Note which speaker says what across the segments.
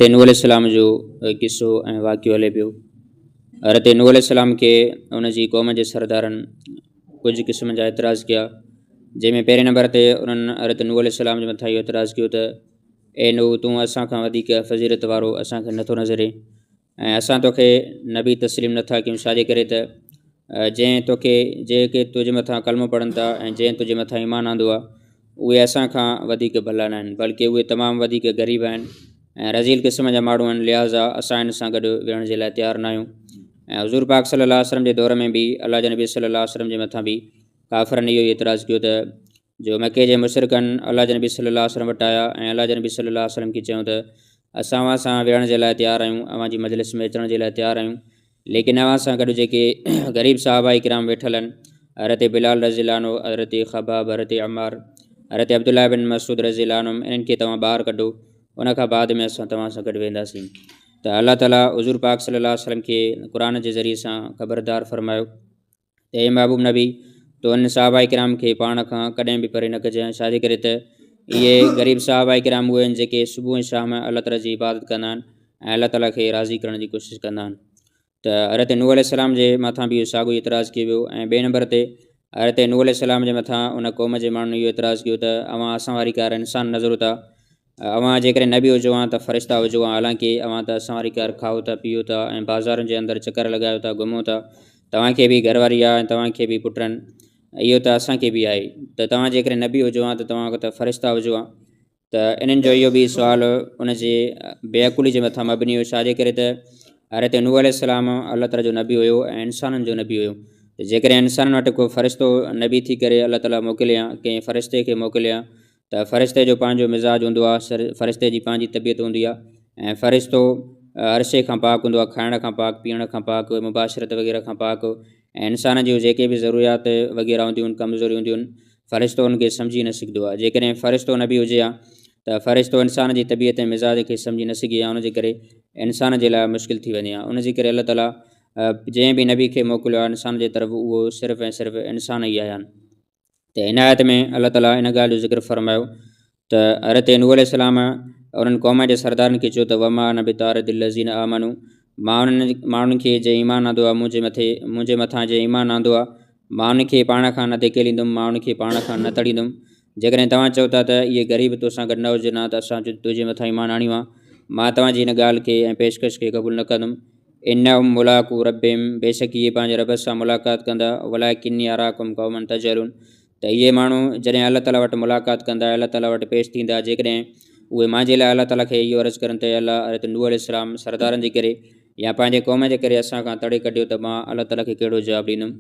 Speaker 1: नूह अलैहिस्सलाम जो किस्सो ऐं वाक़ियो हले पियो। हज़रत नूह अलैहिस्सलाम खे उन जी क़ौम जे सरदारनि कुझु क़िस्म जा एतिराज़ कया, जंहिंमें पहिरें नंबर ते उन्हनि हज़रत नूह अलैहिस्सलाम जे मथां इहो एतिराज़ कयो त ए नूह, तूं असां खां वधीक फ़ज़ीलत वारो असांखे नथो नज़रे ऐं असां तोखे नबी तस्लीम नथा कयूं, छाजे करे त जेके तुंहिंजे मथां कलमो पढ़नि था ऐं जंहिं तुंहिंजे मथां ईमान आंदो आहे उहे असां खां वधीक भला न आहिनि, बल्कि उहे तमामु वधीक ग़रीब आहिनि ऐं रज़ील क़िस्म जा माण्हू आहिनि, लिहाज़ा असां हिन सां गॾु विहण जे लाइ तयारु न आहियूं। ऐं हज़ूर पाक सल्लल्लाहु अलैहि वसल्लम जे दौर में बि अल्लाह जे नबी सल्लल्लाहु अलैहि वसल्लम जे मथां बि काफ़िरनि इहो ई एतिराज़ु कयो त जो मके जे मुशरिकनि अल्लाह जे नबी सल्लल्लाहु अलैहि वसल्लम वटि आया ऐं अल्लाह जे नबी सल्लल्लाहु अलैहि वसल्लम खे चयूं त असां अव्हां सां विहण जे लाइ तयारु आहियूं, अव्हां जी मजलिस में अचण जे लाइ तयारु आहियूं, लेकिन अव्हां सां गॾु जेके ग़रीब साहबा किराम वेठल आहिनि, हज़रत बिलाल रज़ियल्लाहु अन्हु, हज़रत ख़बाब, हज़रत अम्मार, हज़रत अब्दुल्लाह बिन मसूद रज़ियल्लाहु अन्हुम, इन्हनि खे तव्हां ॿाहिरि कढो, उन खां बाद में असां तव्हां सां गॾु वेंदासीं। त अल्लाह ताला हुज़ूर पाक सल्लल्लाहु अलैहि वसल्लम खे क़ुर जे ज़रिए सां ख़बरदार फरमायो त हे महबूब नबी, तो इन साहबा किराम खे पाण खां कॾहिं बि परे न कजांइ, छाजे करे त इहे ग़रीब साहबा किराम उहे आहिनि जेके सुबुह ऐं शाम अल्लाह ताला जी इबादत कंदा आहिनि ऐं अल्लाह ताला खे राज़ी करण जी कोशिशि कंदा आहिनि। त हज़रत नूह अलैहिस्सलाम जे मथां बि इहो साॻियो एतिराज़ु कयो वियो ऐं ॿिए नंबर ते हज़रत नूह अलैहिस्सलाम जे मथां उन क़ौम जे माण्हुनि इहो एतिराज़ु कयो त अव्हां असां वारी कार इंसान नज़र था, अव्हां जेकॾहिं नबी हुजो हा त फ़रिश्ता हुजो हा, हालांकि अव्हां त असां वारी कार खाओ था, पीओ था ऐं बाज़ारुनि जे अंदरि चकर लॻायो था, घुमो था, तव्हांखे बि घरवारी आहे ऐं तव्हांखे बि पुट आहिनि, इहो त असांखे बि आहे, त तव्हां जेकॾहिं नबी हुजो हा त तव्हां त फ़रिश्ता हुजो हा। त इन्हनि जो इहो बि सुवालु उन जे बेअकुली जे मथां मबनी हुयो, छाजे करे त हज़रत नूह अलैहिस्सलाम अल्लाह ताला जो नबी हुयो ऐं इंसाननि जो नबी हुयो। त जेकॾहिं इंसाननि वटि को फ़रिश्तो नबी थी करे अल्लाह ताला मोकिलिया, कंहिं फ़रिश्ते खे मोकिलिया, त फ़रिश्ते जो पंहिंजो मिज़ाज हूंदो आहे, फ़रिश्ते जी पंहिंजी तबियत हूंदी आहे ऐं फ़रिश्तो हर शइ खां पाक हूंदो आहे, खाइण खां पाक, पीअण खां पाक, मुबाशरत वग़ैरह खां पाक ऐं इंसान जूं जेके बि ज़रूरियात वग़ैरह हूंदियूं आहिनि, कमज़ोरी हूंदियूं आहिनि, फ़रिश्तो उनखे सम्झी न सघंदो आहे। जेकॾहिं फ़रिश्तो नबी हुजे हा त फ़रिश्तो इंसान जी तबियत ऐं मिज़ाज खे सम्झी न सघे हा, उनजे करे इंसान जे लाइ मुश्किल थी वञे हा। उनजे करे अल्लाह ताला जंहिं बि नबी खे मोकिलियो आहे इंसान जे तरफ़, उहो सिर्फ़ु ऐं सिर्फ़ु इंसान ई आया आहिनि। त हिन आयत में अल्लाह ताला इन ॻाल्हि जो ज़िक्र फ़रमायो त हज़रत नूह अलैहिस्सलाम उन्हनि क़ौम जे सरदारनि खे चयो त वमा अना बितारिदिल लज़ीना आमनू, मां उन्हनि माण्हुनि खे जंहिं ईमान आंदो आहे मुंहिंजे मथां जंहिं ईमान आंदो आहे, मां उनखे पाण खां न धकेलींदुमि, मां उनखे पाण खां न तड़ींदुमि। जेकॾहिं तव्हां चओ था त इहे ग़रीब तोसां गॾु न हुजनि हा त असां तुंहिंजे मथां ईमान आणियो आहे, मां तव्हांजी हिन ॻाल्हि खे ऐं पेशकश खे क़बूल न कंदुमि। इन्नहुम मुलाक़ू रब्बिहिम, बेशक इहे पंहिंजे रब सां मुलाक़ात कंदा, वलाकिन्नी अराकुम क़ौमन तजहलून, त इहे माण्हू जॾहिं अल्लाह ताला वटि मुलाक़ात कंदा, अल्लाह ताला वटि पेश थींदा, जेकॾहिं उहे मुंहिंजे लाइ अल्लाह ताला खे इहो अर्ज़ु करनि त अल्लाह हज़रत नूह अलैहिस्सलाम सरदारनि जे करे या पंहिंजे क़ौम जे करे असां खां तड़े कढियो, त मां अल्लाह ताला खे कहिड़ो जवाबु ॾींदुमि।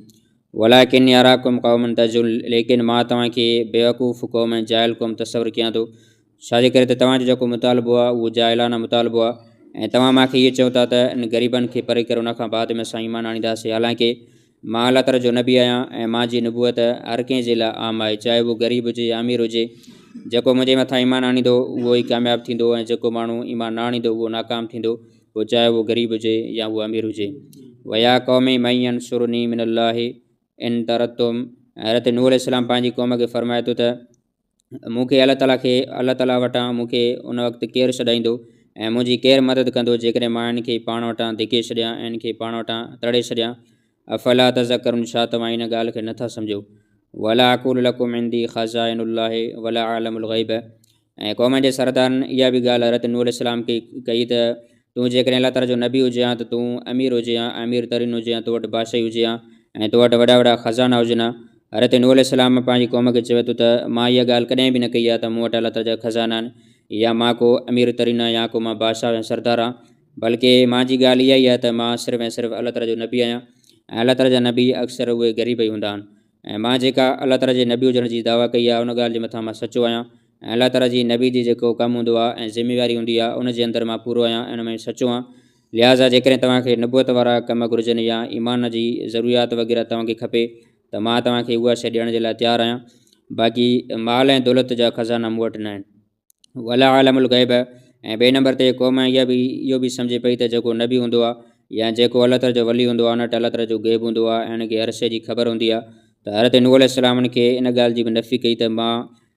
Speaker 1: वलाकिन्नी अराकुम क़ौमन तजहलून, लेकिन मां तव्हांखे बेवकूफ़ क़ौम ऐं जाहिल क़ौम तसवुरु कयां थो, छाजे करे त तव्हांजो जेको मुतालबो आहे उहो जाहिलाना मुतालबो आहे ऐं तव्हां मूंखे इहे चओ था त इन ग़रीबनि खे परे करे उनखां बाद में असां ईमान आणींदासीं, हालांकि मां अल्लाह ताला जो नबी आहियां ऐं मुंहिंजी नबूअत हर कंहिं जे लाइ आम आहे, चाहे उहो ग़रीब हुजे या अमीर हुजे। जेको मुंहिंजे मथां ईमान आणींदो उहो ई कामयाबु थींदो ऐं जेको माण्हू ईमान न आणींदो उहो नाकाम थींदो, पोइ चाहे उहो ग़रीब हुजे या उहो अमीर हुजे। वया क़ौमी मन यंसुरनी मिनल्लाहि इन तरतुम, हज़रत नूह अलैहिस्सलाम पंहिंजी क़ौम खे फ़रमाए थो त मूंखे अल्लाह ताला वटां मूंखे उन वक़्तु केरु छॾाईंदो ऐं मुंहिंजी केरु मदद कंदो जेकॾहिं मां इनखे पाण वटां धिके छॾियां ऐं इनखे पाण वटां तड़े छॾियां। अफ़ला तज़करुन, छा तव्हां इन ॻाल्हि खे नथा सम्झो। वला अक़ूलु लकुम इंदी ख़ज़ाइनुल्लाहि वला आलमुल ग़ैब, ऐं क़ौम जे सरदारनि इहा बि ॻाल्हि हज़रत नूह अलैहिस्सलाम खे कई त तूं जेकॾहिं अल्लाह ताला जो नबी हुजे हा त तूं अमीर हुजे हा, अमीर तरीन हुजे हा, तो वटि बादशाही हुजे हा ऐं तो वटि वॾा वॾा ख़ज़ाना हुजनि हा। हज़रत नूह अलैहिस्सलाम पंहिंजी क़ौम खे चवे थो त मां इहा ॻाल्हि कॾहिं बि न कई आहे त मूं वटि अल्लाह ताला जा ख़ज़ाना आहिनि या मां को अमीर तरीन आहियां या को मां बादशाह ऐं सरदार आहियां, बल्कि मुंहिंजी ॻाल्हि इहा ई आहे त मां सिर्फ़ु ऐं सिर्फ़ु अल्लाह ताला जो नबी आहियां ऐं अल्लाह ताला जा नबी अक्सर उहे ग़रीब ई हूंदा आहिनि ऐं मां जेका अल्लाह ताला जे नबी हुजण जी दावा कई आहे उन ॻाल्हि जे मथां मां सचो आहियां ऐं अल्लाह ताला जी नबी जी जेको कमु हूंदो आहे ऐं ज़िमेवारी हूंदी आहे उनजे अंदरि मां पूरो आहियां ऐं उन में सचो आहियां। लिहाज़ा जेकॾहिं तव्हांखे नबूअत वारा कम घुरिजनि या ईमान जी ज़रूरियात वग़ैरह तव्हांखे खपे त मां तव्हांखे उहा शइ ॾियण जे लाइ तयारु आहियां, बाक़ी माल ऐं दौलत जा ख़ज़ाना मूं वटि न आहिनि। वला आलमुल ग़ैब, ऐं ॿिए नंबर ते क़ौम इहो बि सम्झे पई त जेको नबी हूंदो आहे या जेको अल्लाह ताला जो वली हूंदो आहे उन वटि अल्लाह ताला जो ग़ैब हूंदो आहे ऐं उनखे हर शइ जी ख़बर हूंदी आहे। त हज़रत नूह अलैहिस्सलाम खे इन ॻाल्हि जी बि नफ़ी कई त मां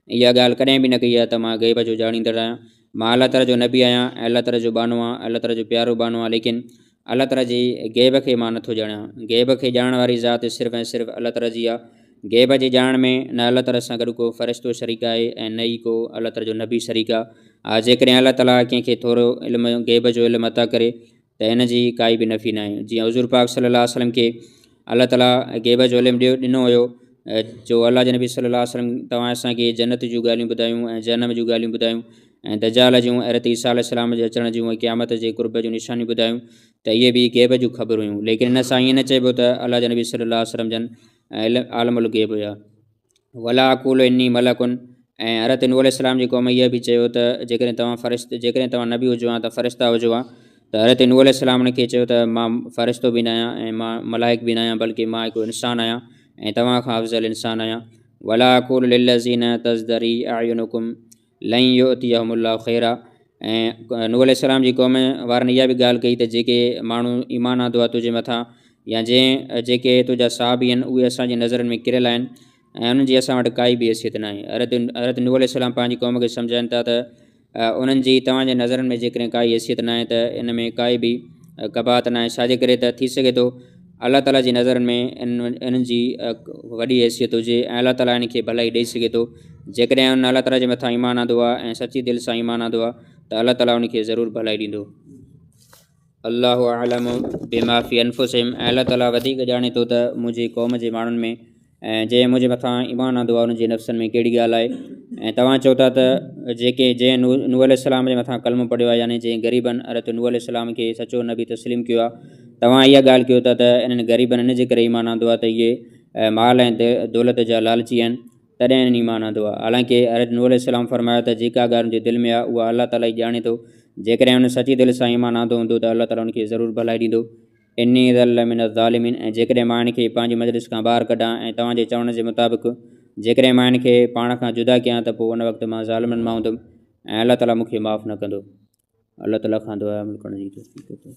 Speaker 1: इहा ॻाल्हि कॾहिं बि न कई आहे त मां ग़ैब जो ॼाणींदड़ आहियां मां अल्लाह ताला जो नबी आहियां ऐं अल्लाह ताला जो बानो आहियां, अल्लाह ताला जो प्यारो बानो आहियां, लेकिन अल्लाह ताला जी गैब खे मां नथो ॼाणियां। गैब खे ॼाणण वारी ज़ात सिर्फ़ु ऐं सिर्फ़ु अल्लाह ताला जी आहे। गैब जे ॼाणण में न अल्लाह ताला सां गॾु को फ़रिश्तो शरीक आहे ऐं न ई को अल्लाह ताला जो नबी शरीक आहे। जेकॾहिं अल्लाह ताला कंहिंखे थोरो इल्मु गैब जो इल्मु अता करे त इन जी काई बि नफ़ी न आहे। जीअं हुज़ूर पाक सल्लल्लाहु अलैहि वसल्लम खे अल्लाह ताला गैब जो इल्मु ॾिनो हुयो, जो अल्लाह जे नबी सल्लल्लाहु अलैहि वसल्लम तव्हां असांखे जन्नत जूं ॻाल्हियूं ॿुधायूं ऐं जहन्नम जूं ॻाल्हियूं ॿुधायूं ऐं दजाल जूं हज़रत ईसा अलैहिस्सलाम जे अचण जूं ऐं क़यामत जे क़ुर्ब जूं निशानियूं ॿुधायूं, त इहे बि गैब जूं ख़बरूं हुयूं। लेकिन इन सां ईअं न चइबो त अल्लाह जे नबी सल्लल्लाहु अलैहि वसल्लम जन आलमुल गैब हुया। वला अक़ूलु इन्नी मलकुन, ऐं हज़रत नूह अलैहिस्सलाम जी क़ौम इहा बि चयो त जेकॾहिं तव्हां नबी हुजो हा त फ़रिश्ता हुजो हा। त हज़रत नूह अलैहिस्सलाम खे चयो त मां फ़रिश्तो बि न आहियां ऐं मां मलाइक बि न आहियां, बल्कि मां हिकिड़ो इंसान आहियां ऐं तव्हां खां अफ़ज़ल इंसान आहियां। वला अक़ूलु लिल्लज़ीना तज़दरी अयुनुकुम लन युअतियहुमुल्लाहु ख़ैरा। ऐं नूह अलैहिस्सलाम जी क़ौम वारनि इहा बि ॻाल्हि कई त जेके माण्हू ईमान आंदो आहे तुंहिंजे मथां या जेके तुंहिंजा साहबी आहिनि उहे असांजी नज़रनि में किरियल आहिनि ऐं उन्हनि जी असां वटि काई बि हैसियत न आहे। हज़रत नूह अलैहिस्सलाम पंहिंजी क़ौम खे सम्झाइनि था त उन्हनि जी तव्हांजे नज़रनि में जेकॾहिं काई हैसियत न आहे त इन में काई बि कबात न आहे। छाजे करे त थी सघे थो अल्लाह ताला जी नज़रनि में इन्हनि जी वॾी हैसियत हुजे ऐं अल्लाह ताला इन खे भलाई ॾेई सघे थो। जेकॾहिं उन अल्लाह ताला जे मथां ईमान आंदो आहे ऐं सची दिलि सां ईमान आंदो आहे त अल्लाह ताला उनखे ज़रूरु भलाई ॾींदो। अल्लाहु अअलमु बिमा फ़ी अनफुसिहिम, ऐं अल्लाह ताला वधीक ॼाणे थो त मुंहिंजी क़ौम जे माण्हुनि में ऐं जंहिं मुंहिंजे मथां ईमान आंदो आहे उनजे नफ़्सनि में कहिड़ी ॻाल्हि आहे। ऐं तव्हां चओ था त जंहिं नूह अलैहिस्सलाम जे मथां कलमो पढ़ियो आहे, यानी जंहिं ग़रीबनि हज़रत नूह अलैहिस्सलाम खे सचो नबी तस्लीम कयो आहे, तव्हां इहा ॻाल्हि कयो था त इन्हनि ग़रीबनि इन जे करे ईमान आंदो आहे त इहे माल ऐं दौलत जा लालची आहिनि, तॾहिं इन्हनि ईमान आंदो आहे। हालांकि हज़रत नूह अलैहिस्सलाम फरमायो त जेका ॻाल्हि उनजे दिलि में आहे उहा अल्लाह ताला ई ॼाणे थो। जेकॾहिं उन सची दिलि सां ईमान आंदो हूंदो त अल्लाह ताला उनखे ज़रूरु भलाई ॾींदो। इन्नी ज़ल मिन ज़ालिमीन, ऐं जेकॾहिं मां इनखे पंहिंजी मजलिस खां ॿाहिरि कढां ऐं तव्हांजे चवण जे मुताबिक़ जेकॾहिं मां इनखे पाण खां जुदा कयां त पोइ उन वक़्तु मां ज़ालिमनि मां हूंदुमि ऐं अल्लाह ताला मूंखे माफ़ु न कंदो। अल्लाह ताला खां दुआ अमल करण जी तौफ़ीक़ अता।